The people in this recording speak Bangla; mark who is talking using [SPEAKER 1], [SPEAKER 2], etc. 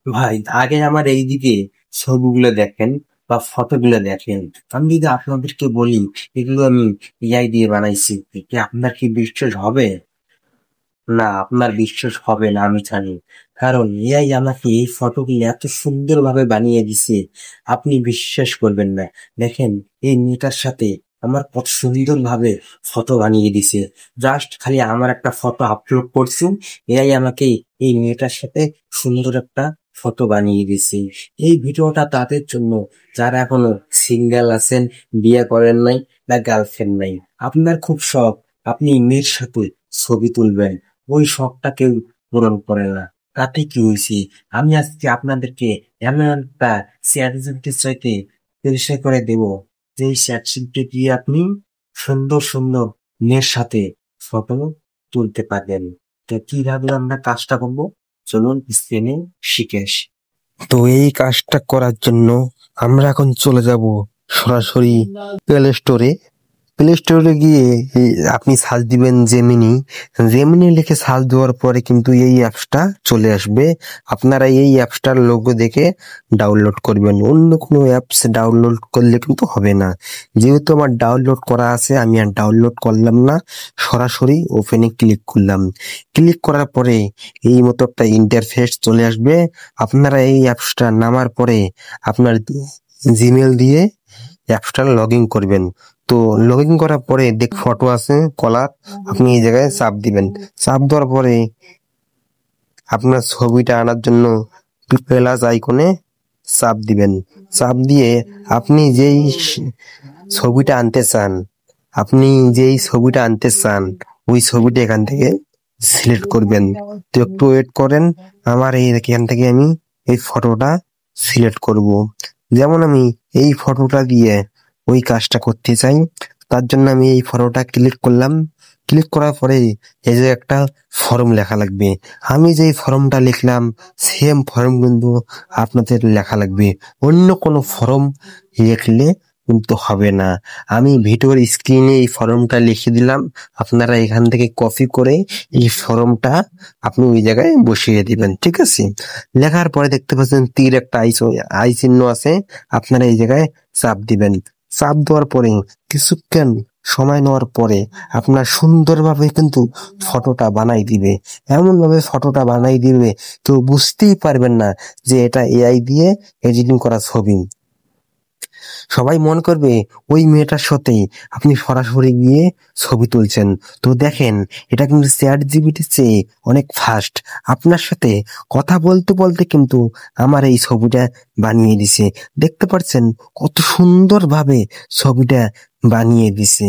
[SPEAKER 1] ভাই আগে আমার এইদিকে ছবিগুলো দেখেন বা ফটোগুলো দেখেন। আমি যদি আপনাদেরকে বলি এগুলো আমি এআই দিয়ে বানাইছি, কি আপনার কি বিশ্বাস হবে? না, আপনার বিশ্বাস হবে না আমি জানি। কারণ এআই আমাকে এই ফটোগুলো এত সুন্দরভাবে বানিয়ে দিছে, আপনি বিশ্বাস করবেন না। দেখেন, এই মেয়েটার সাথে আমার কত সুন্দরভাবে ফটো বানিয়ে দিছে। জাস্ট খালি আমার একটা ফটো আপলোড করছি, এআই আমাকে এই মেয়েটার সাথে সুন্দর একটা ফটো বানিয়ে দিছে। এই ভিডিওটা তাদের জন্য যারা এখনো সিঙ্গেল আছেন, বিয়ে করেন নাই বা গার্লফ্রেন্ড নাই। আপনার খুব শখ, আপনি মেয়ের সাথে ছবি তুলবেন, ওই শখটা কেউ পূরণ করে না। তাতে কি হয়েছে? আমি আজকে আপনাদেরকে এমন একটা চ্যাট জিপিটির চাইতে পরিচয় করে দেব, যে চ্যাট জিপিটি দিয়ে আপনি সুন্দর সুন্দর মেয়ের সাথে ফটো তুলতে পারবেন। তো কিভাবে আমরা কাজটা করবো, চলুন স্ক্রিনে শিখে আসি। তো এই কাজটা করার জন্য আমরা এখন চলে যাব সরাসরি প্লে স্টোরে। প্লে স্টোরে গিয়ে আপনি সার্চ দিবেন জেমিনি। জেমিনি লিখে সার্চ দেওয়ার পরে কিন্তু এই অ্যাপসটা চলে আসবে। আপনারা এই অ্যাপসটার লোগো দেখে ডাউনলোড করবেন, অন্য কোনো অ্যাপস ডাউনলোড করলে কিন্তু হবে না। যেহেতু আমার ডাউনলোড করা আছে, আমি আর ডাউনলোড করলাম না, সরাসরি ওপেনে ক্লিক করলাম। ক্লিক করার পরে এই মতো একটা ইন্টারফেস চলে আসবে। আপনারা এই অ্যাপসটা নামার পরে আপনার জিমেল দিয়ে অ্যাপসটা লগ ইন করবেন। তো লগ ইন করার পরে দেখ ফটো আছে কলার, আপনি এই জায়গায় চাপ দিবেন। চাপ দেওয়ার পরে আপনার ছবিটা আনার জন্য প্লাস আইকনে চাপ দিবেন। চাপ দিয়ে আপনি ছবিটা আনতে চান আপনি যেই ছবিটা আনতে চান ওই ছবিটা এখান থেকে সিলেক্ট করবেন। তো একটু ওয়েট করেন, আমার এখান থেকে আমি এই ফটোটা সিলেক্ট করব। যেমন আমি এই ফটোটা দিয়ে ওই কাজটা করতে চাই, তার জন্য আমি এই ফটোটা ক্লিক করলাম। ক্লিক করার পরে এই যে একটা ফর্ম লেখা লাগবে। আমি যেই ফর্মটা লিখলাম সেম ফর্ম কিন্তু আপনাদের লেখা লাগবে। অন্য কোনো ফর্ম লিখলে কিন্তু হবে না। আমি ভিডিওর স্ক্রিনে এই ফর্মটা লিখে দিলাম, আপনারা এখান থেকে কপি করে এই ফর্মটা আপনি ওই জায়গায় বসিয়ে দিবেন, ঠিক আছে? লেখার পরে দেখতে পাচ্ছেন তীর একটা আই চিহ্ন আছে, আপনারা এই জায়গায় চাপ দিবেন। চাপ দেওয়ার পরে কিছুক্ষণ সময় নেওয়ার পরে আপনার সুন্দরভাবে কিন্তু ফটোটা বানাই দিবে। এমন ভাবে ফটোটা বানাই দিবে তো বুঝতেই পারবেন না যে এটা এআই দিয়ে এডিটিং করা ছবি। সবাই মনে করবে ওই মেয়েটার সাথে আপনি সরাসরি গিয়ে ছবি তুলছেন। তো দেখেন, এটা কিন্তু চ্যাট জিপিটির চেয়ে অনেক ফাস্ট। আপনার সাথে কথা বলতে বলতে কিন্তু আমার এই ছবিটা বানিয়ে দিছে। দেখতে পাচ্ছেন কত সুন্দরভাবে ছবিটা বানিয়ে দিছে।